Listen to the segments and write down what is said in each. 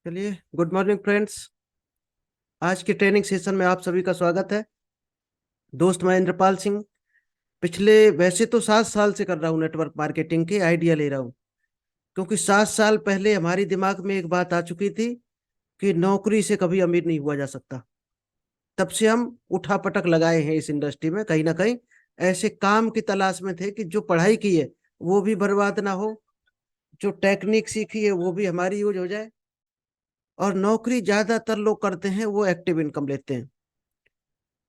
चलिए, good morning friends. आज के ट्रेनिंग सेशन में आप सभी का स्वागत है। दोस्त महेंद्र पाल सिंह। पिछले वैसे तो 7 साल से कर रहा हूँ नेटवर्क मार्केटिंग के आइडिया ले रहा हूँ, क्योंकि 7 साल पहले हमारी दिमाग में एक बात आ चुकी थी कि नौकरी से कभी अमीर नहीं हुआ जा सकता। तब से हम उठापटक लगाए हैं इस इंडस्ट्री में, कहीं ना कहीं ऐसे काम की तलाश में थे कि जो पढ़ाई की है वो भी बर्बाद ना हो, जो टेक्निक सीखी है वो भी हमारी यूज हो जाए। और नौकरी ज्यादातर लोग करते हैं वो एक्टिव इनकम लेते हैं।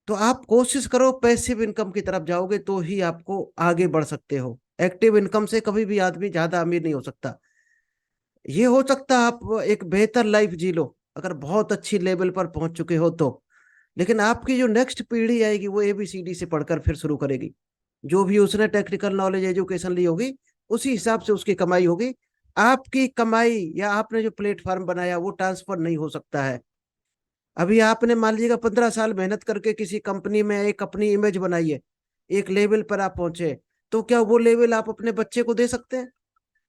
तो आप कोशिश करो पैसिव इनकम की तरफ जाओगे तो ही आपको आगे बढ़ सकते हो। एक्टिव इनकम से कभी भी आदमी ज्यादा अमीर नहीं हो सकता। ये हो सकता है आप एक बेहतर लाइफ जी लो अगर बहुत अच्छी लेवल पर पहुंच चुके हो तो, लेकिन आपकी जो नेक्स्ट पीढ़ी आएगी वो एबीसीडी से पढ़कर फिर शुरू करेगी। जो भी उसने टेक्निकल नॉलेज एजुकेशन ली होगी उसी हिसाब से उसकी कमाई होगी। आपकी कमाई या आपने जो प्लेटफॉर्म बनाया वो ट्रांसफर नहीं हो सकता है। अभी आपने मान लीजिएगा 15 साल मेहनत करके किसी कंपनी में एक अपनी इमेज बनाई है, एक लेवल पर आप पहुंचे, तो क्या वो लेवल आप अपने बच्चे को दे सकते हैं?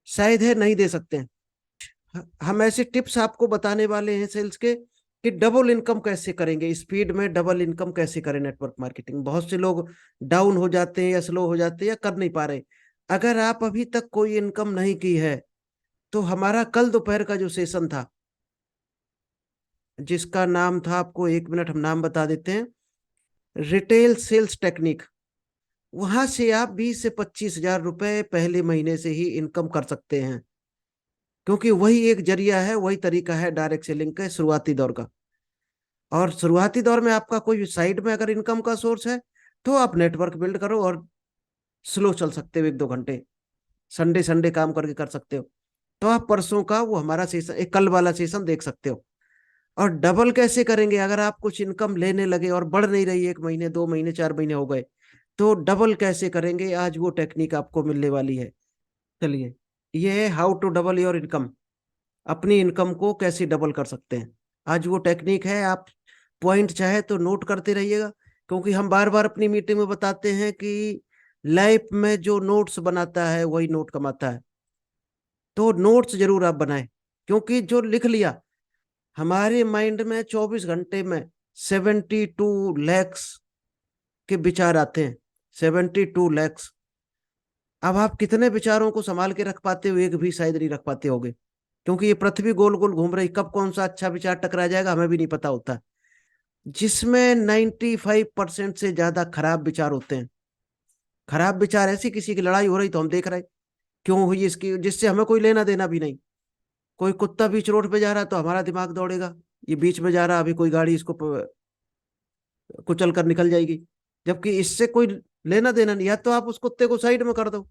शायद है नहीं दे सकते हैं। हम ऐसे टिप्स आपको बताने वाले हैं सेल्स के कि डबल इनकम कैसे करेंगे, स्पीड में डबल इनकम कैसे करें। नेटवर्क मार्केटिंग बहुत से लोग डाउन हो जाते हैं या स्लो हो जाते हैं या कर नहीं पा रहे। अगर आप अभी तक कोई इनकम नहीं की है तो हमारा कल दोपहर का जो सेशन था, जिसका नाम था, आपको 1 मिनट हम नाम बता देते हैं, रिटेल सेल्स टेक्निक, वहां से आप 20 से 25 हजार रुपए पहले महीने से ही इनकम कर सकते हैं। क्योंकि वही एक जरिया है, वही तरीका है डायरेक्ट सेलिंग का शुरुआती दौर का। और शुरुआती दौर में आपका कोई साइड में अगर इनकम का सोर्स है तो आप नेटवर्क बिल्ड करो और स्लो चल सकते हो, 1-2 घंटे संडे संडे काम करके कर सकते हो। तो आप परसों का वो हमारा सेशन, एक कल वाला सेशन देख सकते हो। और डबल कैसे करेंगे, अगर आप कुछ इनकम लेने लगे और बढ़ नहीं रही, 1 महीने 2 महीने 4 महीने हो गए, तो डबल कैसे करेंगे, आज वो टेक्निक आपको मिलने वाली है। चलिए, ये है how to double your income. अपनी इनकम को कैसे डबल कर सकते हैं, आज वो टेक्निक है। आप पॉइंट चाहे तो नोट करते रहिएगा, क्योंकि हम बार बार अपनी मीटिंग में बताते हैं कि लाइफ में जो नोट्स बनाता है वही नोट कमाता है। तो नोट्स जरूर आप बनाएं, क्योंकि जो लिख लिया, हमारे माइंड में 24 घंटे में 72 लैक्स के विचार आते हैं। 72 लैक्स। अब आप कितने विचारों को संभाल के रख पाते हो, एक भी शायद नहीं रख पाते होगे, क्योंकि ये पृथ्वी गोल गोल घूम रही, कब कौन सा अच्छा विचार टकरा जाएगा हमें भी नहीं पता होता। जिसमें 95% से ज्यादा खराब विचार होते हैं। खराब विचार ऐसी, किसी की लड़ाई हो रही तो हम देख रहे हैं क्यों हुई इसकी, जिससे हमें कोई लेना देना भी नहीं। कोई कुत्ता बीच रोड पे जा रहा है तो हमारा दिमाग दौड़ेगा, ये बीच में जा रहा, अभी कोई गाड़ी इसको कुचल कर निकल जाएगी। जबकि इससे कोई लेना देना नहीं। या तो आप उस कुत्ते को साइड में कर दो,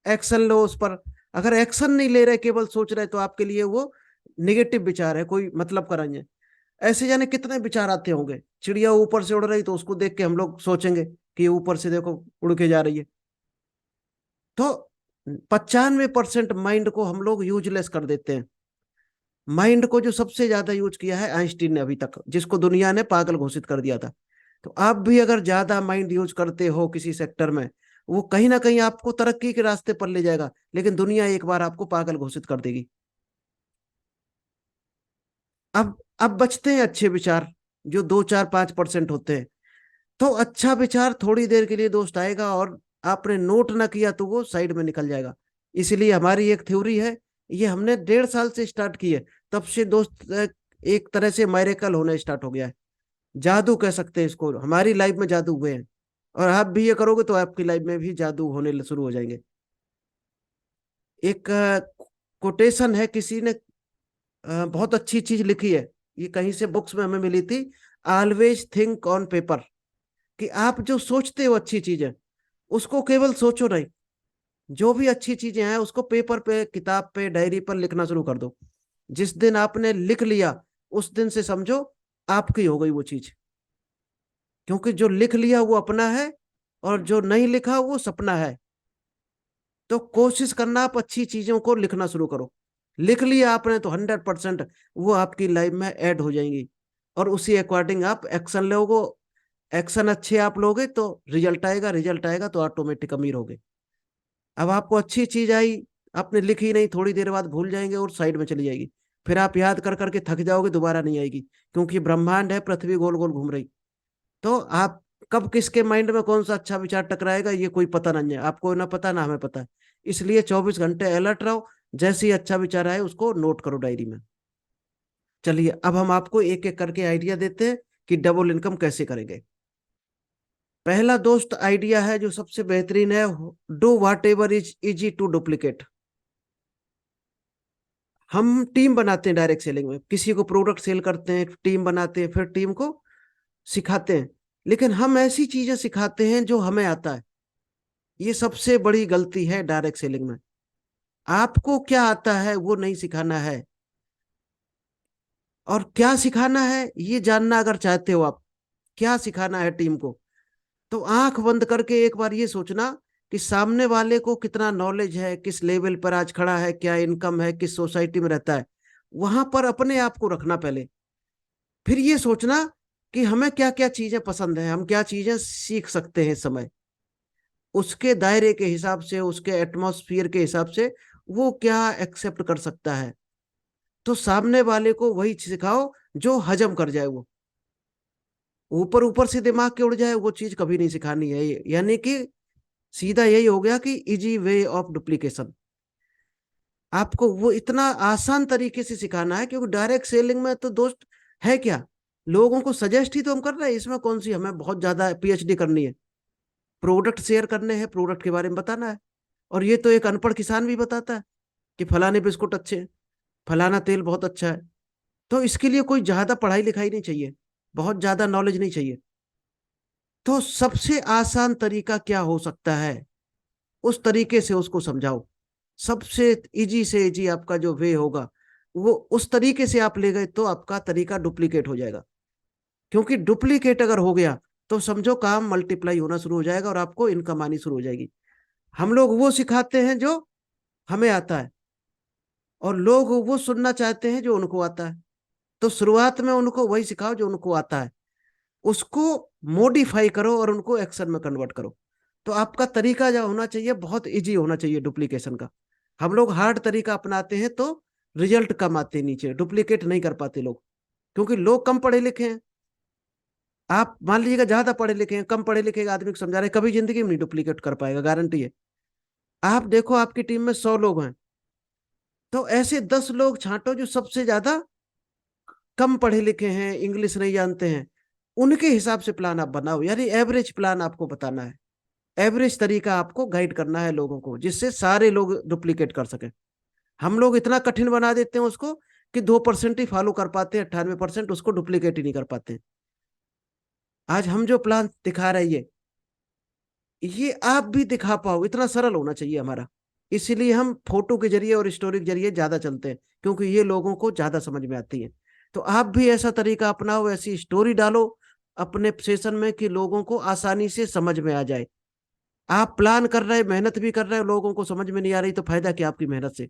एक्शन लो उस पर। अगर एक्शन नहीं ले रहे, केवल सोच रहे, तो आपके लिए वो निगेटिव विचार है, कोई मतलब का नहीं है। ऐसे जाने कितने विचार आते होंगे। चिड़िया ऊपर से उड़ रही तो उसको देख के हम लोग सोचेंगे कि ये ऊपर से देखो उड़ के जा रही है। तो 95% माइंड को हम लोग यूजलेस कर देते हैं। माइंड को जो सबसे ज्यादा यूज किया है आइंस्टीन ने अभी तक, जिसको दुनिया ने पागल घोषित कर दिया था। तो आप भी अगर ज्यादा माइंड यूज करते हो किसी सेक्टर में, वो कहीं ना कहीं आपको तरक्की के रास्ते पर ले जाएगा, लेकिन दुनिया एक बार आपको पागल घोषित कर देगी। अब बचते हैं अच्छे विचार, जो 2 4 5% होते हैं। तो अच्छा विचार थोड़ी देर के लिए दोस्त आएगा, और आपने नोट ना किया तो वो साइड में निकल जाएगा। इसलिए हमारी एक थ्योरी है, ये हमने 1.5 साल से स्टार्ट की है। तब से दोस्त एक तरह से मैरेकल होना स्टार्ट हो गया है। जादू कह सकते हैं इसको, हमारी लाइफ में जादू हुए हैं। और आप भी ये करोगे तो आपकी लाइफ में भी जादू होने शुरू हो जाएंगे। एक कोटेशन है, किसी ने बहुत अच्छी चीज लिखी है, ये कहीं से बुक्स में हमें मिली थी। Always think on paper. कि आप जो सोचते हो अच्छी चीजें, उसको केवल सोचो नहीं, जो भी अच्छी चीजें हैं उसको पेपर पे, किताब पे, डायरी पर लिखना शुरू कर दो। जिस दिन आपने लिख लिया, उस दिन से समझो आपकी हो गई वो चीज। क्योंकि जो लिख लिया वो अपना है, और जो नहीं लिखा वो सपना है। तो कोशिश करना आप अच्छी चीजों को लिखना शुरू करो। लिख लिया आपने तो 100% वो आपकी लाइफ में ऐड हो जाएंगी। और उसी अकॉर्डिंग आप एक्शन लोगे। एक्शन अच्छे आप लोगे तो रिजल्ट आएगा, रिजल्ट आएगा तो ऑटोमेटिक अमीर होगे। अब आपको अच्छी चीज आई, आपने लिखी नहीं, थोड़ी देर बाद भूल जाएंगे और साइड में चली जाएगी। फिर आप याद कर करके थक जाओगे, दोबारा नहीं आएगी, क्योंकि ब्रह्मांड है, पृथ्वी गोल गोल घूम रही। तो आप कब किसके माइंड में कौन सा अच्छा विचार टकराएगा ये कोई पता नहीं है, आपको ना पता ना हमें पता है। इसलिए 24 घंटे अलर्ट रहो, जैसे ही अच्छा विचार आए उसको नोट करो डायरी में। चलिए अब हम आपको एक एक करके आइडिया देते हैं कि डबल इनकम कैसे करेंगे। पहला दोस्त आइडिया है जो सबसे बेहतरीन है, do whatever is easy to duplicate. हम टीम बनाते हैं डायरेक्ट सेलिंग में, किसी को प्रोडक्ट सेल करते हैं, टीम बनाते हैं, फिर टीम को सिखाते हैं, लेकिन हम ऐसी चीजें सिखाते हैं जो हमें आता है। ये सबसे बड़ी गलती है डायरेक्ट सेलिंग में। आपको क्या आता है वो नहीं सिखाना है, और क्या सिखाना है ये जानना अगर चाहते हो आप, क्या सिखाना है टीम को, तो आंख बंद करके एक बार ये सोचना कि सामने वाले को कितना नॉलेज है, किस लेवल पर आज खड़ा है, क्या इनकम है, किस सोसाइटी में रहता है। वहां पर अपने आप को रखना पहले, फिर ये सोचना कि हमें क्या क्या चीजें पसंद है, हम क्या चीजें सीख सकते हैं इस समय, उसके दायरे के हिसाब से, उसके एटमॉस्फियर के हिसाब से वो क्या एक्सेप्ट कर सकता है। तो सामने वाले को वही सिखाओ जो हजम कर जाए। वो ऊपर ऊपर से दिमाग के उड़ जाए वो चीज कभी नहीं सिखानी है, यानी कि सीधा यही हो गया कि इजी वे ऑफ डुप्लीकेशन। आपको वो इतना आसान तरीके से सिखाना है, क्योंकि डायरेक्ट सेलिंग में तो दोस्त है क्या, लोगों को सजेस्ट ही तो हम कर रहे हैं, इसमें कौन सी हमें बहुत ज्यादा पीएचडी करनी है। प्रोडक्ट शेयर करने हैं, प्रोडक्ट के बारे में बताना है, और ये तो एक अनपढ़ किसान भी बताता है कि फलाने बिस्कुट अच्छे हैं, फलाना तेल बहुत अच्छा है। तो इसके लिए कोई ज्यादा पढ़ाई लिखाई नहीं चाहिए, बहुत ज्यादा नॉलेज नहीं चाहिए। तो सबसे आसान तरीका क्या हो सकता है, उस तरीके से उसको समझाओ। सबसे इजी से इजी आपका जो वे होगा, वो उस तरीके से आप ले गए तो आपका तरीका डुप्लीकेट हो जाएगा। क्योंकि डुप्लीकेट अगर हो गया तो समझो काम मल्टीप्लाई होना शुरू हो जाएगा और आपको इनकम आनी शुरू हो जाएगी। हम लोग वो सिखाते हैं जो हमें आता है, और लोग वो सुनना चाहते हैं जो उनको आता है। तो शुरुआत में उनको वही सिखाओ जो उनको आता है, उसको मॉडिफाई करो और उनको एक्शन में कन्वर्ट करो। तो आपका तरीका जो होना चाहिए बहुत इजी होना चाहिए डुप्लीकेशन का। हम लोग हार्ड तरीका अपनाते हैं तो रिजल्ट कम आते हैं, नीचे डुप्लीकेट नहीं कर पाते लोग, क्योंकि लोग कम पढ़े लिखे हैं। आप मान लीजिएगा ज्यादा पढ़े लिखे हैं, कम पढ़े लिखे आदमी को समझा रहे, कभी जिंदगी में नहीं डुप्लीकेट कर पाएगा, गारंटी है। आप देखो आपकी टीम में 100 लोग हैं, तो ऐसे 10 लोग छांटो जो सबसे ज्यादा कम पढ़े लिखे हैं, इंग्लिश नहीं जानते हैं, उनके हिसाब से प्लान आप बनाओ, यानी एवरेज प्लान आपको बताना है। एवरेज तरीका आपको गाइड करना है लोगों को, जिससे सारे लोग डुप्लीकेट कर सके। हम लोग इतना कठिन बना देते हैं उसको कि 2% ही फॉलो कर पाते हैं, 98% उसको डुप्लीकेट ही नहीं कर पाते। आज हम जो प्लान दिखा रहे हैं ये आप भी दिखा पाओ, इतना सरल होना चाहिए हमारा। इसीलिए हम फोटो के जरिए और स्टोरी के जरिए ज्यादा चलते हैं, क्योंकि ये लोगों को ज्यादा समझ में आती है। तो आप भी ऐसा तरीका अपनाओ, ऐसी स्टोरी डालो अपने सेशन में कि लोगों को आसानी से समझ में आ जाए। आप प्लान कर रहे, मेहनत भी कर रहे हो, लोगों को समझ में नहीं आ रही, तो फायदा क्या आपकी मेहनत से।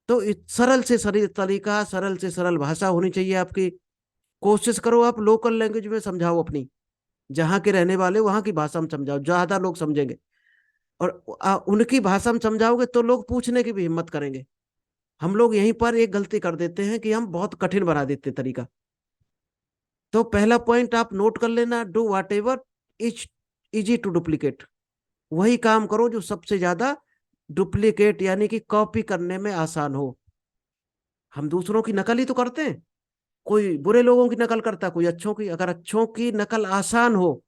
तो सरल से सरल तरीका, सरल से सरल भाषा होनी चाहिए आपकी। कोशिश करो आप लोकल लैंग्वेज में समझाओ अपनी, जहाँ के रहने वाले वहां की भाषा में समझाओ, ज्यादा लोग समझेंगे। और उनकी भाषा में समझाओगे तो लोग पूछने की भी हिम्मत करेंगे। हम लोग यहीं पर एक गलती कर देते हैं कि हम बहुत कठिन बना देते हैं तरीका। तो पहला पॉइंट आप नोट कर लेना, do whatever is easy to duplicate. वही काम करो जो सबसे ज्यादा डुप्लीकेट यानी कि कॉपी करने में आसान हो। हम दूसरों की नकल ही तो करते हैं, कोई बुरे लोगों की नकल करता, कोई अच्छों की। अगर अच्छों की नकल आसान हो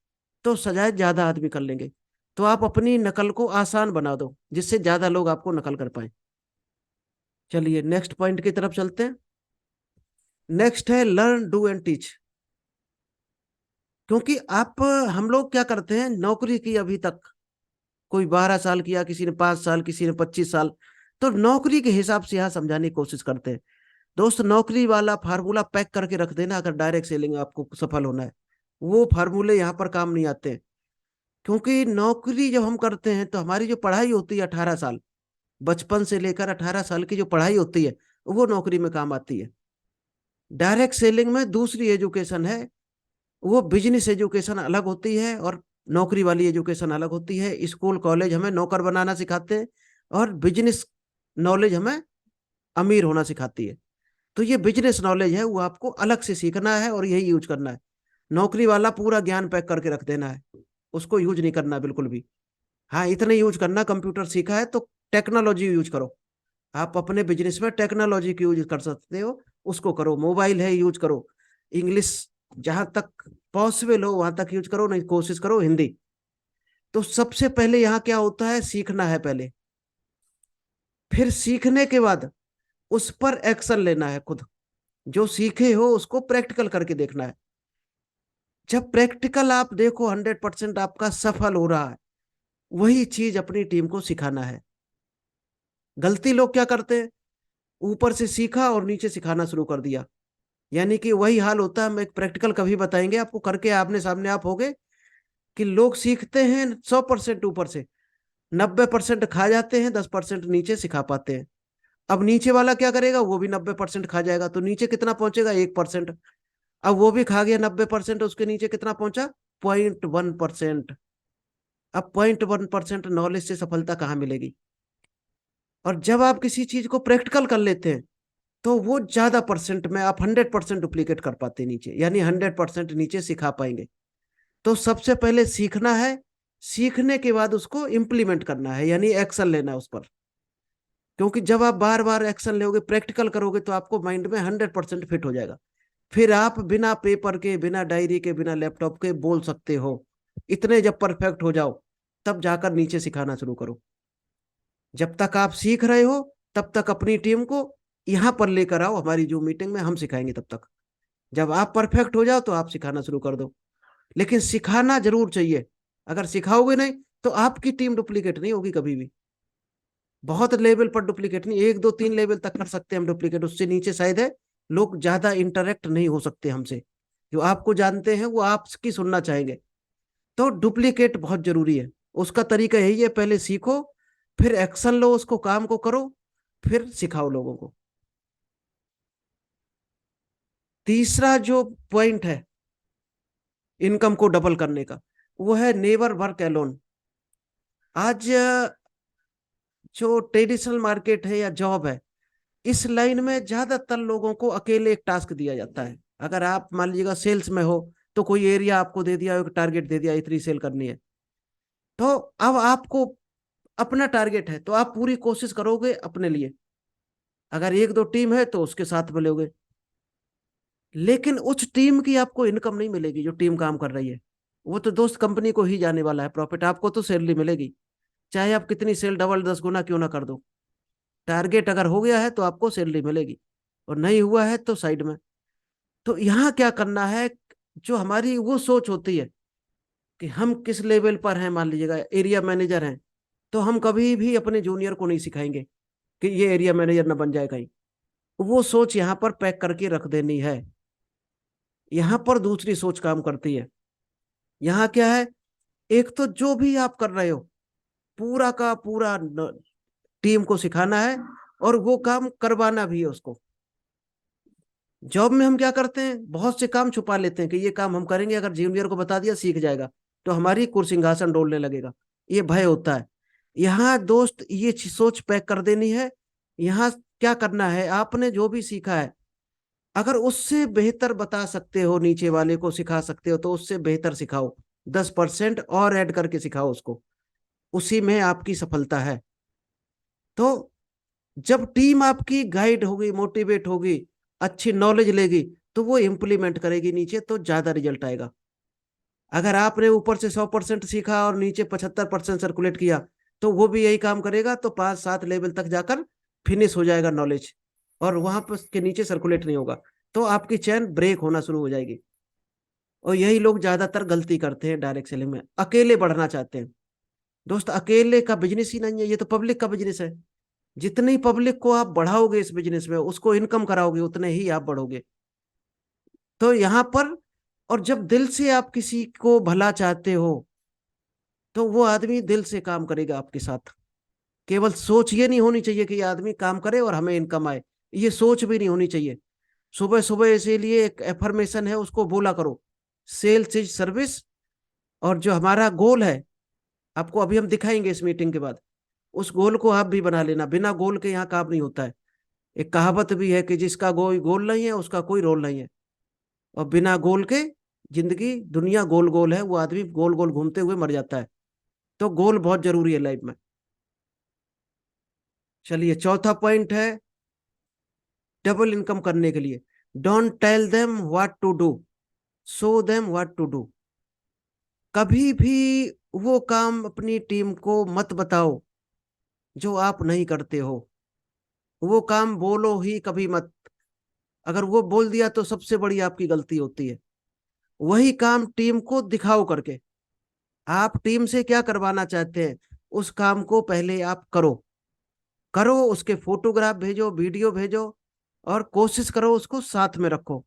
तो शायद ज्यादा आदमी कर लेंगे। तो आप अपनी नकल को आसान बना दो, जिससे ज्यादा लोग आपको नकल कर पाए। चलिए नेक्स्ट पॉइंट की तरफ चलते हैं। नेक्स्ट है लर्न डू एंड टीच। क्योंकि आप हम लोग क्या करते हैं, नौकरी की अभी तक, कोई 12 साल किया, किसी ने 5 साल, किसी ने 25 साल, तो नौकरी के हिसाब से यहाँ समझाने की कोशिश करते हैं। दोस्त नौकरी वाला फार्मूला पैक करके रख देना, अगर डायरेक्ट सेलिंग आपको सफल होना है। वो फार्मूले यहाँ पर काम नहीं आते हैं। क्योंकि नौकरी जब हम करते हैं तो हमारी जो पढ़ाई होती है 18 साल, बचपन से लेकर 18 साल की जो पढ़ाई होती है वो नौकरी में काम आती है। डायरेक्ट सेलिंग में दूसरी एजुकेशन है, वो बिजनेस एजुकेशन अलग होती है और नौकरी वाली एजुकेशन अलग होती है। स्कूल कॉलेज हमें नौकर बनाना सिखाते हैं, और बिजनेस नॉलेज हमें अमीर होना सिखाती है। तो ये बिजनेस नॉलेज है, वो आपको अलग से सीखना है और यही यूज करना है। नौकरी वाला पूरा ज्ञान पैक करके रख देना है, उसको यूज नहीं करना बिल्कुल भी। हाँ, इतने यूज करना, कंप्यूटर सीखा है तो टेक्नोलॉजी यूज करो। आप अपने बिजनेस में टेक्नोलॉजी की यूज कर सकते हो, उसको करो। मोबाइल है, यूज करो। इंग्लिश जहां तक पॉसिबल हो वहां तक यूज करो, नहीं कोशिश करो हिंदी। तो सबसे पहले यहाँ क्या होता है, सीखना है पहले। फिर सीखने के बाद उस पर एक्शन लेना है खुद। जो सीखे हो उसको प्रैक्टिकल करके देखना है। जब प्रैक्टिकल आप देखो 100% आपका सफल हो रहा है, वही चीज अपनी टीम को सिखाना है। गलती लोग क्या करते हैं, ऊपर से सीखा और नीचे सिखाना शुरू कर दिया। यानी कि वही हाल होता है। हम एक प्रैक्टिकल कभी बताएंगे आपको, करके आपने सामने आप होगे कि लोग सीखते हैं 100% ऊपर से, 90% खा जाते हैं, 10% नीचे सिखा पाते हैं। अब नीचे वाला क्या करेगा, वो भी 90% खा जाएगा, तो नीचे कितना पहुंचेगा, 1%। अब वो भी खा गया 90%, उसके नीचे कितना पहुंचा, 0.1%। अब 0.1% नॉलेज से सफलता कहाँ मिलेगी। और जब आप किसी चीज को प्रैक्टिकल कर लेते हैं, तो वो ज्यादा परसेंट में आप 100% डुप्लीकेट कर पाते हैं नीचे, यानी 100% नीचे सिखा पाएंगे। तो सबसे पहले सीखना है, सीखने के बाद उसको इम्प्लीमेंट करना है, यानी एक्शन लेना है उस पर। क्योंकि जब आप बार बार एक्शन लोगे, प्रैक्टिकल करोगे, तो आपको माइंड में 100% फिट हो जाएगा। फिर आप बिना पेपर के, बिना डायरी के, बिना लैपटॉप के बोल सकते हो। इतने जब परफेक्ट हो जाओ, तब जाकर नीचे सिखाना शुरू करो। जब तक आप सीख रहे हो, तब तक अपनी टीम को यहाँ पर लेकर आओ, हमारी जो मीटिंग में हम सिखाएंगे तब तक। जब आप परफेक्ट हो जाओ तो आप सिखाना शुरू कर दो। लेकिन सिखाना जरूर चाहिए। अगर सिखाओगे नहीं, तो आपकी टीम डुप्लीकेट नहीं होगी कभी भी। बहुत लेवल पर डुप्लीकेट नहीं, 1 2 3 लेवल तक कर सकते हैं हम डुप्लीकेट, उससे नीचे शायद है। लोग ज्यादा इंटरेक्ट नहीं हो सकते हमसे। जो आपको जानते हैं वो आपकी सुनना चाहेंगे। तो डुप्लीकेट बहुत जरूरी है। उसका तरीका यही है, पहले सीखो, फिर एक्शन लो, उसको काम को करो, फिर सिखाओ लोगों को। तीसरा जो पॉइंट है इनकम को डबल करने का, वो है नेवर वर्क एलोन। आज जो ट्रेडिशनल मार्केट है या जॉब है, इस लाइन में ज्यादातर लोगों को अकेले एक टास्क दिया जाता है। अगर आप मान लीजिएगा सेल्स में हो, तो कोई एरिया आपको दे दिया, एक टारगेट दे दिया, इतनी सेल करनी है। तो अब आपको अपना टारगेट है, तो आप पूरी कोशिश करोगे अपने लिए। अगर 1 2 टीम है तो उसके साथ मिलोगे। लेकिन उस टीम की आपको इनकम नहीं मिलेगी जो टीम काम कर रही है। वो तो दोस्त कंपनी को ही जाने वाला है प्रॉफिट, आपको तो सैलरी मिलेगी। चाहे आप कितनी सेल डबल 10 गुना क्यों ना कर दो। टारगेट अगर हो गया है तो आपको सैलरी मिलेगी, और नहीं हुआ है तो साइड में। तो यहाँ क्या करना है, जो हमारी वो सोच होती है कि हम किस लेवल पर हैं, मान लीजिएगा एरिया मैनेजर हैं, तो हम कभी भी अपने जूनियर को नहीं सिखाएंगे कि ये एरिया मैनेजर ना बन जाए कहीं। वो सोच यहाँ पर पैक करके रख देनी है। यहाँ पर दूसरी सोच काम करती है। यहाँ क्या है, एक तो जो भी आप कर रहे हो, पूरा का पूरा टीम को सिखाना है, और वो काम करवाना भी है उसको। जॉब में हम क्या करते हैं, बहुत से काम छुपा लेते हैं कि ये काम हम करेंगे, अगर जूनियर को बता दिया सीख जाएगा, तो हमारी कुर्सी सिंहासन डोलने लगेगा। ये भय होता है। यहाँ दोस्त ये सोच पैक कर देनी है। यहाँ क्या करना है, आपने जो भी सीखा है, अगर उससे बेहतर बता सकते हो, नीचे वाले को सिखा सकते हो, तो उससे बेहतर सिखाओ। 10% और ऐड करके सिखाओ उसको। उसी में आपकी सफलता है। तो जब टीम आपकी गाइड होगी, मोटिवेट होगी, अच्छी नॉलेज लेगी, तो वो इम्प्लीमेंट करेगी नीचे, तो ज्यादा रिजल्ट आएगा। अगर आपने ऊपर से 100% सीखा और नीचे 75% सर्कुलेट किया, तो वो भी यही काम करेगा, तो 5 7 लेवल तक जाकर फिनिश हो जाएगा नॉलेज, और वहां पर के नीचे सर्कुलेट नहीं होगा। तो आपकी चैन ब्रेक होना शुरू हो जाएगी। और यही लोग ज्यादातर गलती करते हैं डायरेक्ट सेलिंग में, अकेले बढ़ना चाहते हैं। दोस्त, अकेले का बिजनेस ही नहीं है, ये तो पब्लिक का बिजनेस है। जितनी पब्लिक को आप बढ़ाओगे इस बिजनेस में, उसको इनकम कराओगे, उतने ही आप बढ़ोगे। तो यहाँ पर, और जब दिल से आप किसी को भला चाहते हो, तो वो आदमी दिल से काम करेगा आपके साथ। केवल सोच ये नहीं होनी चाहिए कि ये आदमी काम करे और हमें इनकम आए, ये सोच भी नहीं होनी चाहिए। सुबह सुबह इसीलिए एक एफर्मेशन है, उसको बोला करो, सेल्स इज सर्विस। और जो हमारा गोल है, आपको अभी हम दिखाएंगे इस मीटिंग के बाद, उस गोल को आप भी बना लेना। बिना गोल के यहाँ काम नहीं होता है। एक कहावत भी है कि जिसका कोई गोल नहीं है उसका कोई रोल नहीं है, और बिना गोल के जिंदगी दुनिया गोल गोल है, वो आदमी गोल गोल घूमते हुए मर जाता है। तो गोल बहुत जरूरी है लाइफ में। चलिए, चौथा पॉइंट है डबल इनकम करने के लिए, don't tell them what to do, show them what to do. कभी भी वो काम अपनी टीम को मत बताओ जो आप नहीं करते हो। वो काम बोलो ही कभी मत। अगर वो बोल दिया तो सबसे बड़ी आपकी गलती होती है। वही काम टीम को दिखाओ करके। आप टीम से क्या करवाना चाहते हैं, उस काम को पहले आप करो। करो, उसके फोटोग्राफ भेजो, वीडियो भेजो, और कोशिश करो उसको साथ में रखो,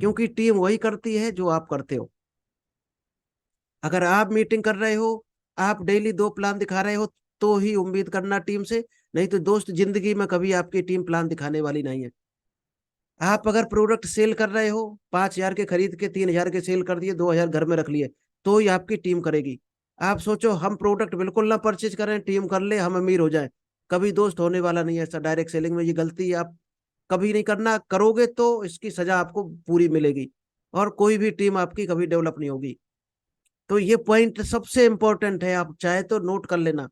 क्योंकि टीम वही करती है जो आप करते हो। अगर आप मीटिंग कर रहे हो, आप डेली 2 प्लान दिखा रहे हो, तो ही उम्मीद करना टीम से। नहीं तो दोस्त, जिंदगी में कभी आपकी टीम प्लान दिखाने वाली नहीं है। आप अगर प्रोडक्ट सेल कर रहे हो, 5,000 के खरीद के 3,000 के सेल कर दिए, 2,000 घर में रख लिए, तो ही आपकी टीम करेगी। आप सोचो हम प्रोडक्ट बिल्कुल ना परचेज करें, टीम कर ले, हम अमीर हो जाएं, कभी दोस्त होने वाला नहीं है ऐसा। डायरेक्ट सेलिंग में ये गलती आप कभी नहीं करना। करोगे तो इसकी सजा आपको पूरी मिलेगी, और कोई भी टीम आपकी कभी डेवलप नहीं होगी। तो ये पॉइंट सबसे इंपॉर्टेंट है, आप चाहे तो नोट कर लेना,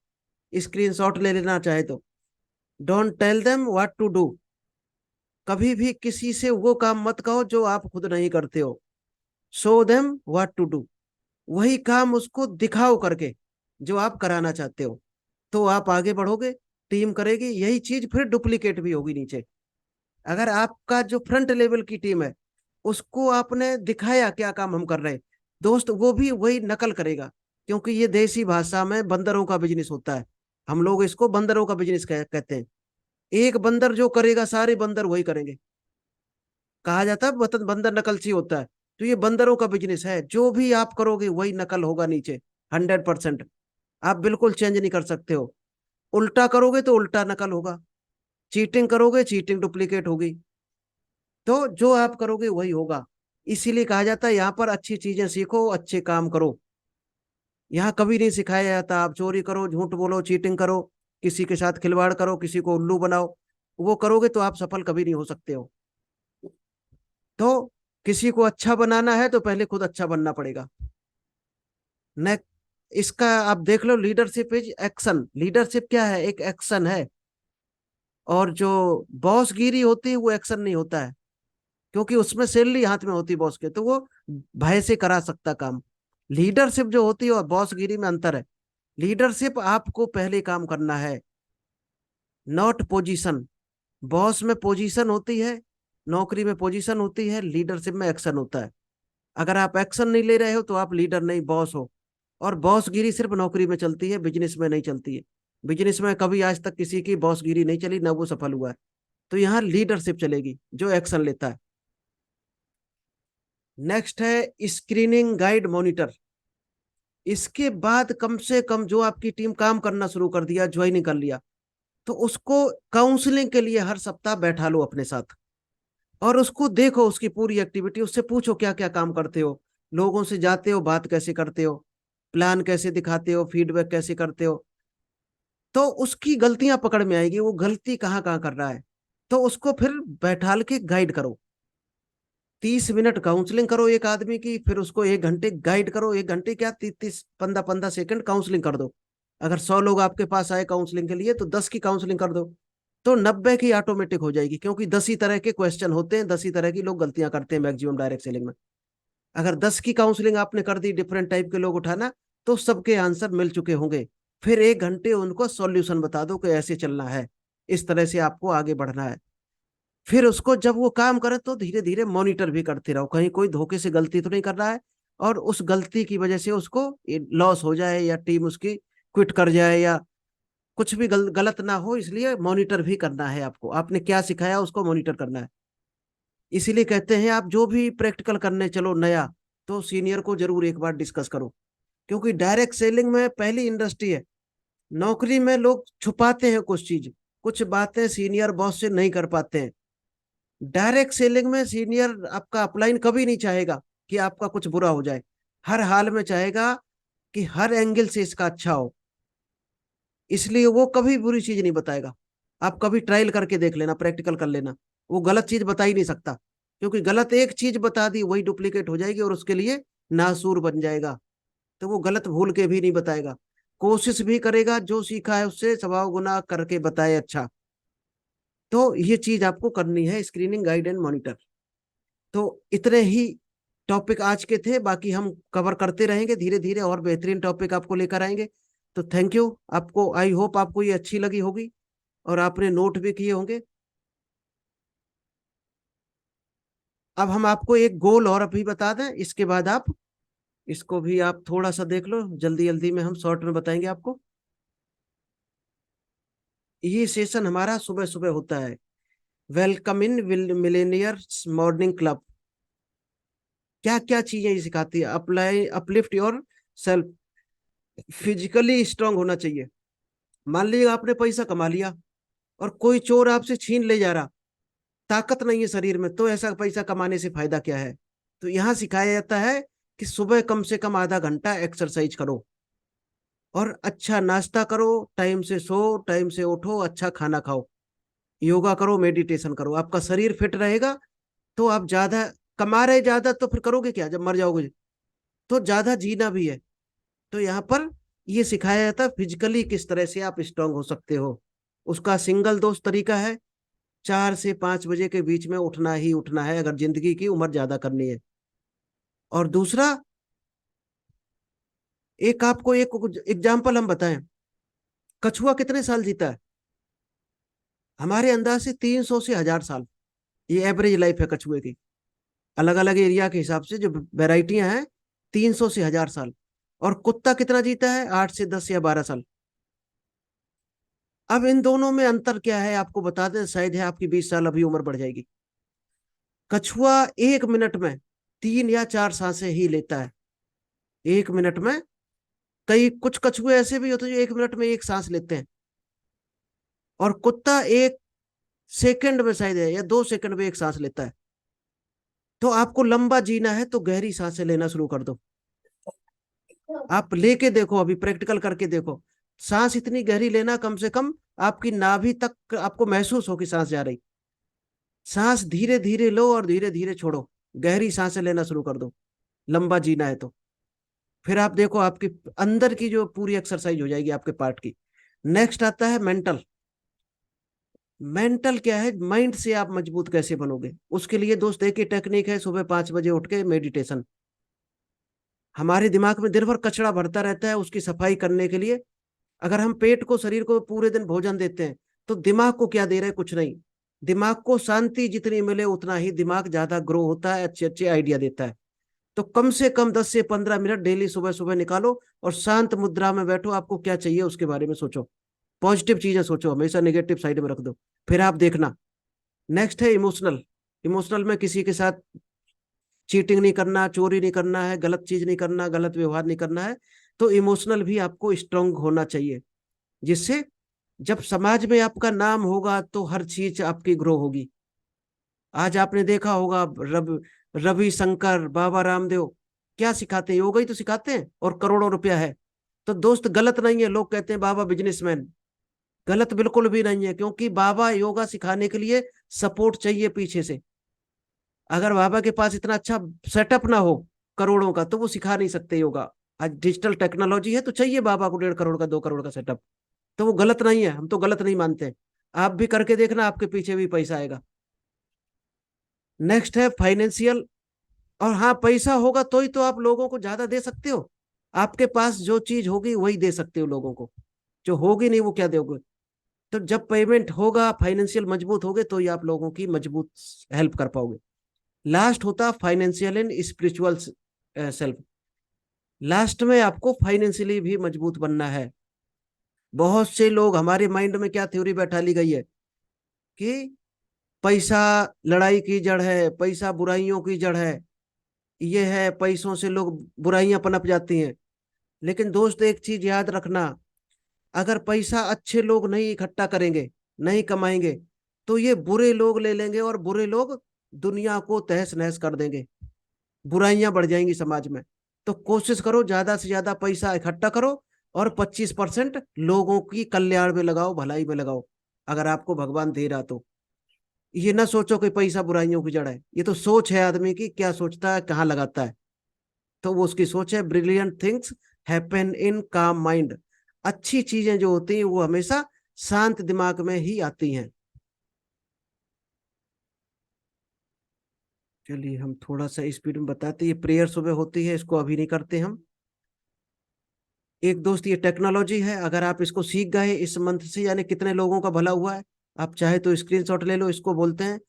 स्क्रीनशॉट ले लेना चाहे तो। Don't tell them what to do. कभी भी किसी से वो काम मत कहो जो आप खुद नहीं करते हो। Show them what to do. वही काम उसको दिखाओ करके जो आप कराना चाहते हो, तो आप आगे बढ़ोगे, टीम करेगी यही चीज, फिर डुप्लीकेट भी होगी नीचे। अगर आपका जो फ्रंट लेवल की टीम है, उसको आपने दिखाया क्या काम हम कर रहे हैं, दोस्त वो भी वही नकल करेगा। क्योंकि ये देसी भाषा में बंदरों का बिजनेस होता है। हम लोग इसको बंदरों का बिजनेस कहते हैं। एक बंदर जो करेगा, सारे बंदर वही करेंगे। कहा जाता है वतन बंदर नकलची होता है। तो ये बंदरों का बिजनेस है, जो भी आप करोगे वही नकल होगा नीचे, 100%। आप बिल्कुल चेंज नहीं कर सकते हो। उल्टा करोगे तो उल्टा नकल होगा, चीटिंग करोगे चीटिंग डुप्लीकेट होगी। तो जो आप करोगे वही होगा। इसीलिए कहा जाता है यहाँ पर अच्छी चीजें सीखो, अच्छे काम करो। यहाँ कभी नहीं सिखाया जाता आप चोरी करो, झूठ बोलो, चीटिंग करो, किसी के साथ खिलवाड़ करो, किसी को उल्लू बनाओ। वो करोगे तो आप सफल कभी नहीं हो सकते हो। तो किसी को अच्छा बनाना है तो पहले खुद अच्छा बनना पड़ेगा। न इसका आप देख लो, लीडरशिप इज एक्शन। लीडरशिप क्या है, एक एक्शन है। और जो बॉस गिरी होती है वो एक्शन नहीं होता है, क्योंकि उसमें सैलरी हाथ में होती है बॉस के, तो वो भय से करा सकता काम। लीडरशिप जो होती है और बॉस गिरी में अंतर है। लीडरशिप आपको पहले काम करना है, नॉट पोजीशन। बॉस में पोजीशन होती है, नौकरी में पोजीशन होती है, लीडरशिप में एक्शन होता है। अगर आप एक्शन नहीं ले रहे हो तो आप लीडर नहीं, बॉस हो। और बॉसगिरी सिर्फ नौकरी में चलती है, बिजनेस में नहीं चलती है। बिजनेस में कभी आज तक किसी की बॉसगिरी नहीं चली, ना वो सफल हुआ है। तो यहाँ लीडरशिप चलेगी जो एक्शन लेता है। नेक्स्ट है स्क्रीनिंग गाइड मॉनिटर। इसके बाद कम से कम जो आपकी टीम काम करना शुरू कर दिया, ज्वाइनिंग कर लिया, तो उसको काउंसलिंग के लिए हर सप्ताह बैठा लो अपने साथ, और उसको देखो उसकी पूरी एक्टिविटी, उससे पूछो क्या क्या काम करते हो, लोगों से जाते हो, बात कैसे करते हो, प्लान कैसे दिखाते हो, फीडबैक कैसे करते हो। तो उसकी गलतियां पकड़ में आएगी, वो गलती कहाँ कहाँ कर रहा है। तो उसको फिर बैठाल के गाइड करो। 30 मिनट काउंसलिंग करो एक आदमी की, फिर उसको 1 घंटे गाइड करो। 1 घंटे क्या, 30-30 15-15 सेकंड काउंसलिंग कर दो। अगर 100 लोग आपके पास आए काउंसलिंग के लिए तो 10 की काउंसलिंग कर दो। तो 90 की ऑटोमेटिक हो जाएगी, क्योंकि 10 ही तरह के क्वेश्चन होते हैं, 10 ही तरह की लोग गलतियां करते हैं मैक्सिमम डायरेक्ट सेलिंग में। अगर 10 की काउंसलिंग आपने कर दी, डिफरेंट टाइप के लोग उठाना, तो सबके आंसर मिल चुके होंगे। फिर 1 घंटे उनको सॉल्यूशन बता दो कि ऐसे चलना है, इस तरह से आपको आगे बढ़ना है। फिर उसको जब वो काम करे तो धीरे धीरे मॉनिटर भी करते रहो, कहीं कोई धोखे से गलती तो नहीं कर रहा है, और उस गलती की वजह से उसको लॉस हो जाए, या टीम उसकी क्विट कर जाए, या कुछ भी गलत ना हो। इसलिए मॉनिटर भी करना है आपको, आपने क्या सिखाया उसको मॉनिटर करना है। इसीलिए कहते हैं आप जो भी प्रैक्टिकल करने चलो नया, तो सीनियर को जरूर एक बार डिस्कस करो। क्योंकि डायरेक्ट सेलिंग में पहली इंडस्ट्री है। नौकरी में लोग छुपाते हैं कुछ चीज, कुछ बातें सीनियर बॉस से नहीं कर पाते हैं। डायरेक्ट सेलिंग में सीनियर आपका अपलाइन कभी नहीं चाहेगा कि आपका कुछ बुरा हो जाए। हर हाल में चाहेगा कि हर एंगल से इसका अच्छा हो, इसलिए वो कभी बुरी चीज नहीं बताएगा। आप कभी ट्रायल करके देख लेना, प्रैक्टिकल कर लेना। वो गलत चीज बता ही नहीं सकता, क्योंकि गलत एक चीज बता दी वही डुप्लीकेट हो जाएगी और उसके लिए नासूर बन जाएगा। तो वो गलत भूल के भी नहीं बताएगा, कोशिश भी करेगा जो सीखा है उससे सवा गुना करके बताए अच्छा। तो ये चीज आपको करनी है, स्क्रीनिंग गाइड एंड मॉनिटर। तो इतने ही टॉपिक आज के थे, बाकी हम कवर करते रहेंगे धीरे धीरे, और बेहतरीन टॉपिक आपको लेकर आएंगे। तो थैंक यू आपको, आई होप आपको ये अच्छी लगी होगी और आपने नोट भी किए होंगे। अब हम आपको एक गोल और अभी बता दें, इसके बाद आप इसको भी आप थोड़ा सा देख लो, जल्दी जल्दी में हम शॉर्ट में बताएंगे आपको। ये सेशन हमारा सुबह सुबह होता है, welcome in millionaires morning club. क्या क्या चीजें ये सिखाती है? Apply uplift your self, physically strong होना चाहिए। मान लीजिए आपने पैसा कमा लिया और कोई चोर आपसे छीन ले जा रहा, ताकत नहीं है शरीर में, तो ऐसा पैसा कमाने से फायदा क्या है? तो यहाँ सिखाया जाता है कि सुबह कम से कम आधा घंटा एक्सरसाइज करो और अच्छा नाश्ता करो, टाइम से सो, टाइम से उठो, अच्छा खाना खाओ, योगा करो, मेडिटेशन करो, आपका शरीर फिट रहेगा। तो आप ज्यादा कमा रहे, ज्यादा तो फिर करोगे क्या जब मर जाओगे? तो ज्यादा जीना भी है। तो यहाँ पर ये सिखाया जाता है फिजिकली किस तरह से आप स्ट्रांग हो सकते हो। उसका सिंगल दोस्त तरीका है, 4 से 5 बजे के बीच में उठना ही उठना है अगर जिंदगी की उम्र ज्यादा करनी है। और दूसरा, एक आपको एक एग्जाम्पल हम बताएं, कछुआ कितने साल जीता है? हमारे अंदाज से 300 से 1000 साल, ये एवरेज लाइफ है कछुए की। अलग अलग एरिया के हिसाब से जो वेराइटियां हैं, 300 से 1000 साल। और कुत्ता कितना जीता है? 8 से 10 या 12 साल। अब इन दोनों में अंतर क्या है आपको बता दें, शायद है आपकी 20 साल अभी उम्र बढ़ जाएगी। कछुआ 1 मिनट में 3 या 4 सांसें ही लेता है, 1 मिनट में। कई कुछ कछुए ऐसे भी होते हैं जो 1 मिनट में एक सांस लेते हैं, और कुत्ता 1 सेकंड में शायद है या 2 सेकंड में एक सांस लेता है। तो आपको लंबा जीना है तो गहरी सांसें लेना शुरू कर दो। आप लेके देखो, अभी प्रैक्टिकल करके देखो, सांस इतनी गहरी लेना, कम से कम आपकी नाभि तक आपको महसूस हो कि सांस जा रही। सांस धीरे धीरे लो और धीरे धीरे छोड़ो, गहरी सांसें लेना शुरू कर दो, लंबा जीना है तो। फिर आप देखो आपकी अंदर की जो पूरी एक्सरसाइज हो जाएगी आपके पार्ट की। नेक्स्ट आता है मेंटल। मेंटल क्या है? माइंड से आप मजबूत कैसे बनोगे? उसके लिए दोस्त एक ही टेक्निक है, सुबह 5 बजे उठ के मेडिटेशन। हमारे दिमाग में दिन भर कचरा भरता रहता है, उसकी सफाई करने के लिए अगर हम पेट को, शरीर को पूरे दिन भोजन देते हैं, तो दिमाग को क्या दे रहे हैं? कुछ नहीं। दिमाग को शांति जितनी मिले उतना ही दिमाग ज्यादा ग्रो होता है, अच्छे अच्छे आइडिया देता है। तो कम से कम 10 से 15 मिनट डेली सुबह सुबह निकालो और शांत मुद्रा में बैठो, आपको क्या चाहिए उसके बारे में सोचो, पॉजिटिव चीजें सोचो, हमेशा नेगेटिव साइड में रख दो। फिर आप देखना। नेक्स्ट है इमोशनल। इमोशनल में किसी के साथ चीटिंग नहीं करना, चोरी नहीं करना है, गलत चीज नहीं करना, गलत व्यवहार नहीं करना है। तो इमोशनल भी आपको स्ट्रांग होना चाहिए, जिससे जब समाज में आपका नाम होगा तो हर चीज आपकी ग्रो होगी। आज आपने देखा होगा रवि शंकर, बाबा रामदेव क्या सिखाते हैं? योगा ही तो सिखाते हैं और करोड़ों रुपया है। तो दोस्त गलत नहीं है, लोग कहते हैं बाबा बिजनेसमैन, गलत बिल्कुल भी नहीं है, क्योंकि बाबा योगा सिखाने के लिए सपोर्ट चाहिए पीछे से। अगर बाबा के पास इतना अच्छा सेटअप ना हो करोड़ों का, तो वो सिखा नहीं सकते योगा। आज डिजिटल टेक्नोलॉजी है तो चाहिए बाबा को 1.5 करोड़ का, 2 करोड़ का सेटअप। तो वो गलत नहीं है, हम तो गलत नहीं मानते। आप भी करके देखना, आपके पीछे भी पैसा आएगा। नेक्स्ट है फाइनेंशियल। और हाँ, पैसा होगा तो ही तो आप लोगों को ज्यादा दे सकते हो। आपके पास जो चीज होगी वही दे सकते हो लोगों को, जो होगी नहीं वो क्या दोगे? तो जब पेमेंट होगा, फाइनेंशियल मजबूत होगे, तो ही आप लोगों की मजबूत हेल्प कर पाओगे। लास्ट होता financial and spiritual self. Last में आपको फाइनेंशियली भी मजबूत बनना है। बहुत से लोग, हमारे माइंड में क्या थ्योरी बैठा ली गई है कि पैसा लड़ाई की जड़ है, पैसा बुराइयों की जड़ है, ये है पैसों से लोग बुराइयां पनप जाती हैं। लेकिन दोस्त एक चीज याद रखना, अगर पैसा अच्छे लोग नहीं इकट्ठा करेंगे, नहीं कमाएंगे, तो ये बुरे लोग ले लेंगे और बुरे लोग दुनिया को तहस नहस कर देंगे, बुराइयां बढ़ जाएंगी समाज में। तो कोशिश करो ज्यादा से ज्यादा पैसा इकट्ठा करो और 25% लोगों की कल्याण में लगाओ, भलाई में लगाओ। अगर आपको भगवान दे रहा तो। ये ना सोचो कि पैसा बुराइयों की जड़ है, ये तो सोच है आदमी की, क्या सोचता है, कहाँ लगाता है। तो वो उसकी सोच है। ब्रिलियंट थिंग्स हैपन इन काम माइंड। अच्छी चीजें जो होती हैं वो हमेशा शांत दिमाग में ही आती हैं। चलिए हम थोड़ा सा स्पीड में बताते हैं। ये प्रेयर सुबह होती है, इसको अभी नहीं करते हम। एक दोस्त, ये टेक्नोलॉजी है, अगर आप इसको सीख गए इस मंथ से, यानी कितने लोगों का भला हुआ है। आप चाहे तो स्क्रीनशॉट ले लो। इसको बोलते हैं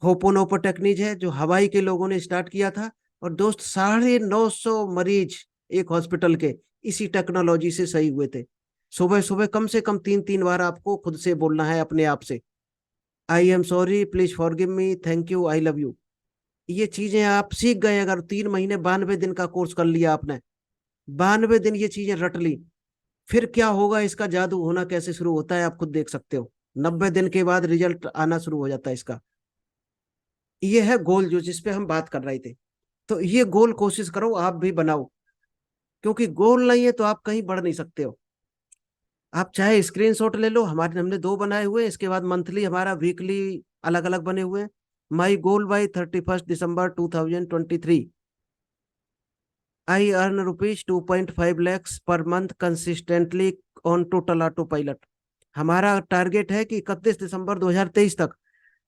होपोनोपो टेक्निक, है जो हवाई के लोगों ने स्टार्ट किया था। और दोस्त 950 मरीज एक हॉस्पिटल के इसी टेक्नोलॉजी से सही हुए थे। सुबह सुबह कम से कम 3-3 बार आपको खुद से बोलना है अपने आप से, I am sorry, please forgive me, thank you, I love you. ये चीजें आप सीख गए, अगर 3 महीने 92 दिन का कोर्स कर लिया आपने, 92 दिन ये चीजें रट ली, फिर क्या होगा, इसका जादू होना कैसे शुरू होता है आप खुद देख सकते हो। 90 दिन के बाद रिजल्ट आना शुरू हो जाता है इसका। ये है गोल जो जिस पे हम बात कर रहे थे। तो ये गोल कोशिश करो आप भी बनाओ, क्योंकि गोल नहीं है तो आप कहीं बढ़ नहीं सकते हो। आप चाहे स्क्रीनशॉट ले लो, हमारे हमने 2 बनाए हुए हैं, इसके बाद मंथली हमारा वीकली अलग अलग बने हुए हैं। My goal by 31 December 2023, I earn ₹2.5 lakhs per month consistently on total autopilot. हमारा टारगेट है कि 31 दिसंबर 2023 तक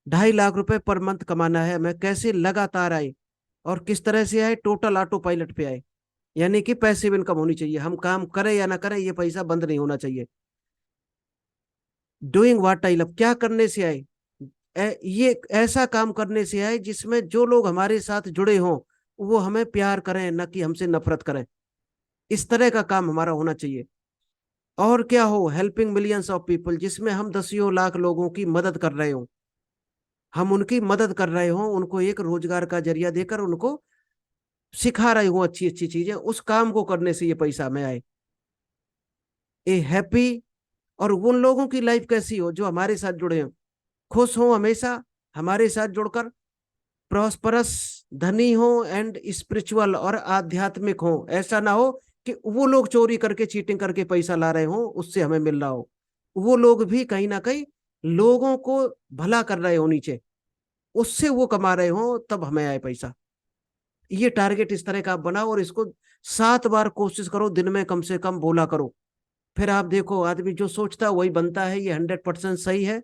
2.5 लाख रुपए पर मंथ कमाना है हमें। कैसे? लगातार आए। और किस तरह से आए? टोटल ऑटो पायलट पे आए, यानी कि पैसिव इनकम होनी चाहिए। हम काम करें या ना करें, ये पैसा बंद नहीं होना चाहिए। डूइंग व्हाट आई लव, क्या करने से आए? ये ऐसा काम करने से आए जिसमें जो लोग हमारे साथ जुड़े हों वो हमें प्यार करें, न कि हमसे नफरत करें। इस तरह का काम हमारा होना चाहिए। और क्या हो? हेल्पिंग मिलियंस ऑफ पीपल, जिसमें हम दसियों लाख लोगों की मदद कर रहे हों। हम उनकी मदद कर रहे हों, उनको एक रोजगार का जरिया देकर उनको सिखा रहे हूँ अच्छी अच्छी चीजें, उस काम को करने से ये पैसा हमें आए। ए हैप्पी, और उन लोगों की लाइफ कैसी हो जो हमारे साथ जुड़े हों, खुश हो हमेशा हमारे साथ जुड़कर, प्रॉस्परस, धनी हो एंड स्पिरिचुअल और आध्यात्मिक हो। ऐसा ना हो कि वो लोग चोरी करके चीटिंग करके पैसा ला रहे हो उससे हमें मिल रहा हो। वो लोग भी कहीं ना कहीं लोगों को भला कर रहे हो नीचे, उससे वो कमा रहे हो, तब हमें आए पैसा। ये टारगेट इस तरह का आप बनाओ और इसको 7 बार कोशिश करो दिन में, कम से कम बोला करो। फिर आप देखो, आदमी जो सोचता है वही बनता है, ये 100% सही है।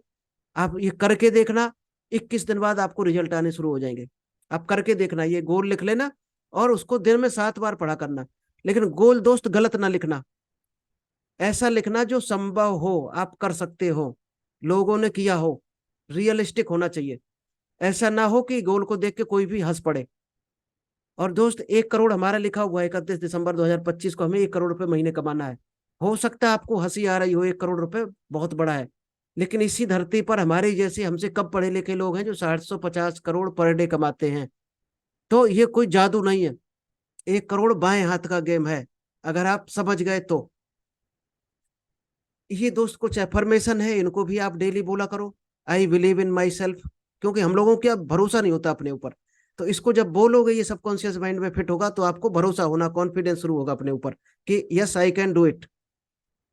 आप ये करके देखना, 21 दिन बाद आपको रिजल्ट आने शुरू हो जाएंगे। आप करके देखना, ये गोल लिख लेना और उसको दिन में 7 बार पढ़ा करना। लेकिन गोल दोस्त गलत ना लिखना, ऐसा लिखना जो संभव हो, आप कर सकते हो, लोगों ने किया हो, रियलिस्टिक होना चाहिए। ऐसा ना हो कि गोल को देख के कोई भी हंस पड़े। और दोस्त 1 करोड़ हमारा लिखा हुआ है, 31 दिसंबर 2025 को हमें 1 करोड़ रुपए महीने कमाना है। हो सकता है आपको हंसी आ रही हो, 1 करोड़ रुपए बहुत बड़ा है, लेकिन इसी धरती पर हमारे जैसे हमसे कब पढ़े लिखे लोग हैं जो 750 करोड़ पर डे कमाते हैं। तो ये कोई जादू नहीं है, 1 करोड़ बाएं हाथ का गेम है, अगर आप समझ गए तो। ये दोस्त कुछ एफर्मेशन है, इनको भी आप डेली बोला करो। I believe in my self, क्योंकि हम लोगों का भरोसा नहीं होता अपने ऊपर। तो इसको जब बोलोगे ये सबकॉन्शियस माइंड में फिट होगा, तो आपको भरोसा होना, कॉन्फिडेंस शुरू होगा अपने ऊपर कि yes I can do it.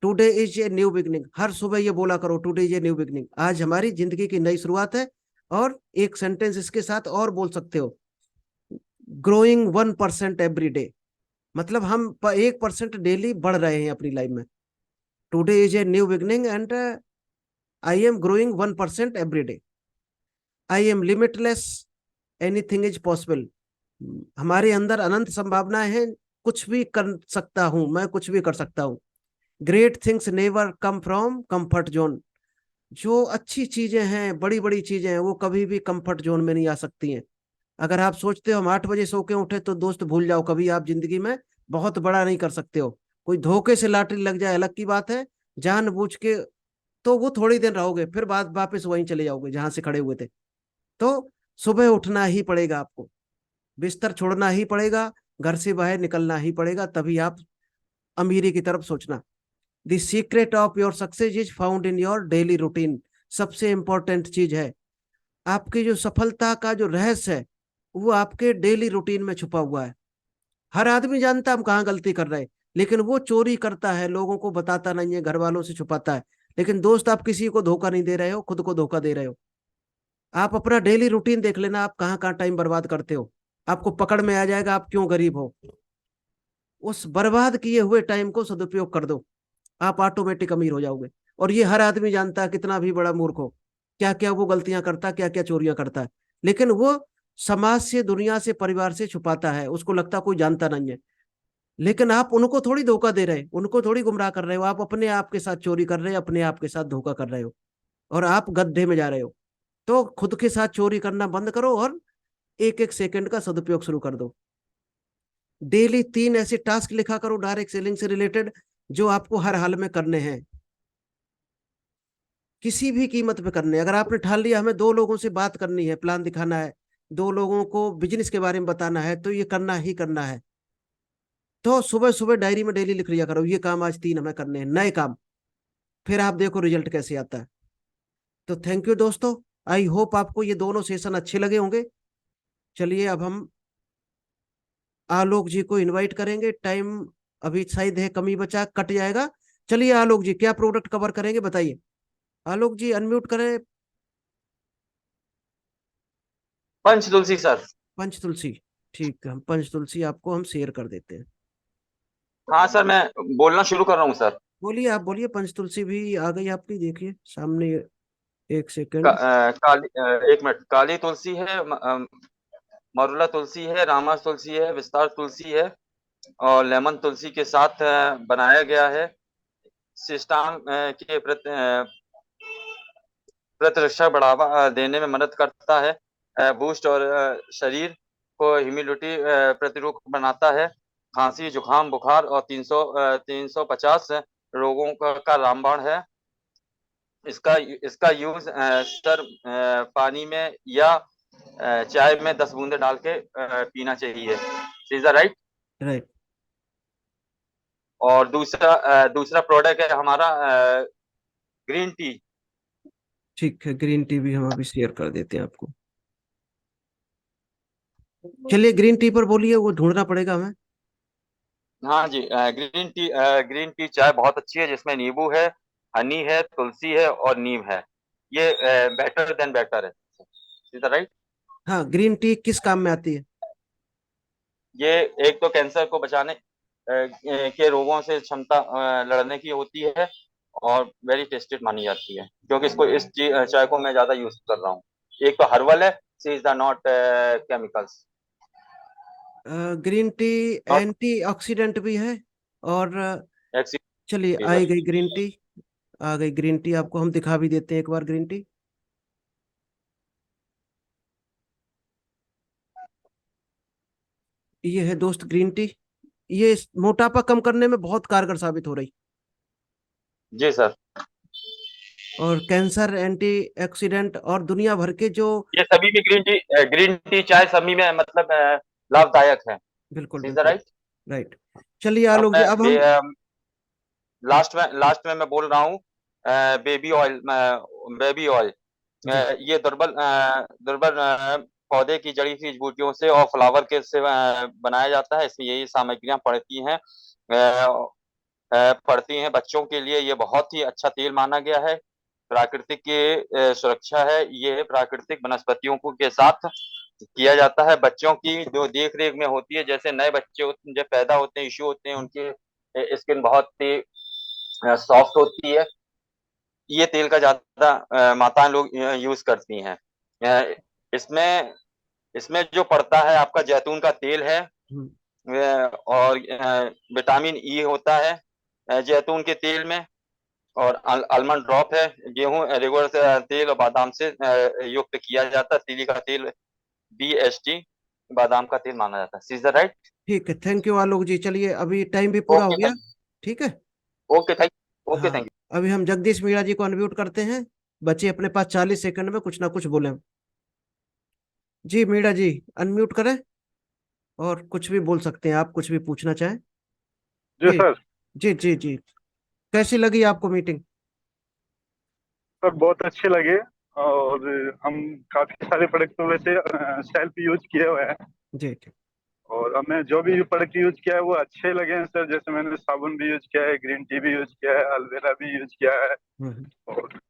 Today is a new beginning, हर सुबह ये बोला करो, today is a new beginning, आज हमारी जिंदगी की नई शुरुआत है। और एक सेंटेंस इसके साथ और बोल सकते हो, ग्रोइंग 1% एवरी डे, मतलब हम 1% डेली बढ़ रहे हैं अपनी लाइफ में। Today is a new beginning and I am growing 1% every day. I am limitless, anything is possible, हमारे अंदर अनंत संभावनाएं हैं, कुछ भी कर सकता हूं मैं, कुछ भी कर सकता हूं। Great things never come from comfort zone, जो अच्छी चीजें हैं, बड़ी बड़ी चीजें हैं, वो कभी भी कंफर्ट जोन में नहीं आ सकती हैं। अगर आप सोचते हो हम 8 बजे सो के उठे, तो दोस्त भूल जाओ, कभी आप जिंदगी में बहुत बड़ा नहीं कर सकते हो। कोई धोखे से लॉटरी लग जाए अलग की बात है, जानबूझ के तो वो थोड़ी देर रहोगे, फिर बाद वापस वहीं चले जाओगे जहां से खड़े हुए थे। तो सुबह उठना ही पड़ेगा आपको, बिस्तर छोड़ना ही पड़ेगा, घर से बाहर निकलना ही पड़ेगा, तभी आप अमीरी की तरफ सोचना। The secret of your success is found in your daily routine, सबसे इंपॉर्टेंट चीज है। आपकी जो सफलता का जो रहस्य है वो आपके डेली रूटीन में छुपा हुआ है। हर आदमी जानता है हम कहाँ गलती कर रहे हैं, लेकिन वो चोरी करता है, लोगों को बताता नहीं है, घर वालों से छुपाता है। लेकिन दोस्त आप किसी को धोखा नहीं दे रहे हो, खुद को धोखा दे रहे हो। आप अपना डेली रूटीन देख लेना, आप कहाँ कहाँ टाइम बर्बाद करते हो, आपको पकड़ में आ जाएगा आप क्यों गरीब हो। उस बर्बाद किए हुए टाइम को सदुपयोग कर दो, आप ऑटोमेटिक अमीर हो जाओगे। और ये हर आदमी जानता है, कितना भी बड़ा मूर्ख हो, क्या क्या वो गलतियां करता है, क्या क्या चोरियां करता है, लेकिन वो समाज से, दुनिया से, परिवार से छुपाता है, उसको लगता कोई जानता नहीं है। लेकिन आप उनको थोड़ी धोखा दे रहे, उनको थोड़ी गुमराह कर रहे हो, आप अपने आप के साथ चोरी कर रहे हो, अपने आप के साथ धोखा कर रहे हो, और आप गड्ढे में जा रहे हो। तो खुद के साथ चोरी करना बंद करो और एक एक सेकंड का सदुपयोग शुरू कर दो। डेली 3 ऐसे टास्क लिखा करो डायरेक्ट सेलिंग से रिलेटेड, जो आपको हर हाल में करने हैं, किसी भी कीमत पे करने हैं। अगर आपने ठान लिया हमें 2 लोगों से बात करनी है, प्लान दिखाना है, 2 लोगों को बिजनेस के बारे में बताना है, तो ये करना ही करना है। तो सुबह सुबह डायरी में डेली लिख लिया करो, ये काम आज 3 हमें करने हैं, नए काम। फिर आप देखो रिजल्ट कैसे आता है। तो थैंक यू दोस्तों, आई होप आपको ये दोनों सेशन अच्छे लगे होंगे। चलिए अब हम आलोक जी को इनवाइट करेंगे, टाइम अभी शायद है कमी बचा, कट जाएगा। चलिए आलोक जी, क्या प्रोडक्ट कवर करेंगे बताइए। आलोक जी अनम्यूट करें। पंच तुलसी सर। पंच तुलसी, ठीक है, हम पंच तुलसी आपको हम शेयर कर देते हैं। हाँ सर, मैं बोलना शुरू कर रहा हूँ सर। बोलिए, आप बोलिए, पंच तुलसी भी आ गई आपकी, देखिए सामने। एक सेकंड। काली, एक मिनट। काली तुलसी है, मरुला तुलसी है, रामा तुलसी है, विस्तार तुलसी है, और लेमन तुलसी के साथ बनाया गया है। सिस्टान के प्रतिरक्षा बढ़ावा देने में मदद करता है। बूस्ट और शरीर को ह्यूमिडिटी प्रतिरोधक बनाता है। खांसी, जुकाम, बुखार और 350 रोगों का रामबाण है। इसका इसका यूज सर पानी में या चाय में 10 बूंदे डाल के पीना चाहिए। Is right. राइट। और दूसरा प्रोडक्ट है हमारा ग्रीन टी। ठीक है, ग्रीन टी भी हम अभी शेयर कर देते हैं आपको। चलिए ग्रीन टी पर बोलिए, वो ढूंढना पड़ेगा हमें। हाँ जी, ग्रीन टी चाय बहुत अच्छी है, जिसमें नींबू है, हनी है, तुलसी है और नीम है। ये बेटर देन बेटर है। Is right. हाँ, ग्रीन टी किस काम में आती है। ये एक तो कैंसर को बचाने के रोगों से क्षमता लड़ने की होती है, और वेरी टेस्टेड मानी जाती है, क्योंकि चाय को मैं ज्यादा यूज कर रहा हूँ। एक तो हर्बल है, she is the not chemicals. Green tea not antioxidant भी है। और चलिए आई एक्सीडेंट। गई ग्रीन टी, आ गई ग्रीन टी, आपको हम दिखा भी देते हैं एक बार ग्रीन टी। ये है दोस्त ग्रीन टी, ये मोटापा कम करने में बहुत कारगर साबित हो रही, जी सर। और कैंसर एंटीऑक्सीडेंट और दुनिया भर के जो। ये सभी में ग्रीन टी चाय सभी में मतलब लाभदायक है। बिल्कुल इज द बिल्कुल। राइट। राइट। चलिए अब आलोक जी, अब हम। मैं लास्ट में मैं बोल रहा हूँ बेबी ऑयल। बेबी ऑयल जी। ये दुर्बल पौधे की जड़ी हुई बूटियों से और फ्लावर के से बनाया जाता है। इसमें यही सामग्रियां पड़ती हैं। बच्चों के लिए ये बहुत ही अच्छा तेल माना गया है। प्राकृतिक की सुरक्षा है। ये प्राकृतिक वनस्पतियों को के साथ किया जाता है। बच्चों की जो देख रेख में होती है, जैसे नए बच्चे जब पैदा होते हैं, इशू होते हैं, उनके स्किन बहुत ही सॉफ्ट होती है। ये तेल का ज्यादा माताएं लोग यूज करती हैं। अ, इसमें इसमें जो पड़ता है आपका जैतून का तेल है, हम्म, और विटामिन ई होता है जैतून के तेल में, और आलमंड ड्रॉप है। गेहूं रेगुलर तेल और बादाम से युक्त किया जाता है। तिली का तेल BST बादाम का तेल माना जाता है। सीजर राइट। ठीक है, थैंक यू आलोक जी, चलिए अभी टाइम भी पूरा हो ओके गया। थैंक ठीक है। ओके थैंक ओके हाँ, थैंक अभी हम जगदीश मीणा जी को अनम्यूट करते हैं, बच्चे अपने पास 40 सेकंड में कुछ ना कुछ बोले। जी मीणा जी, अनम्यूट करें, और कुछ भी बोल सकते हैं आप, कुछ भी पूछना चाहें। जी जी सर। जी जी जी। कैसी लगी आपको मीटिंग। सर बहुत अच्छे लगे, और हम काफी सारे प्रोडक्ट तो वैसे सेल्फ यूज किए हुए हैं। जी जी। और अब मैं जो भी प्रोडक्ट यूज किया है वो अच्छे लगे हैं सर। जैसे मैंने साबुन भी यूज किया है, ग्रीन टी भी यूज किया है, एलोवेरा भी यूज किया है, हम्म, और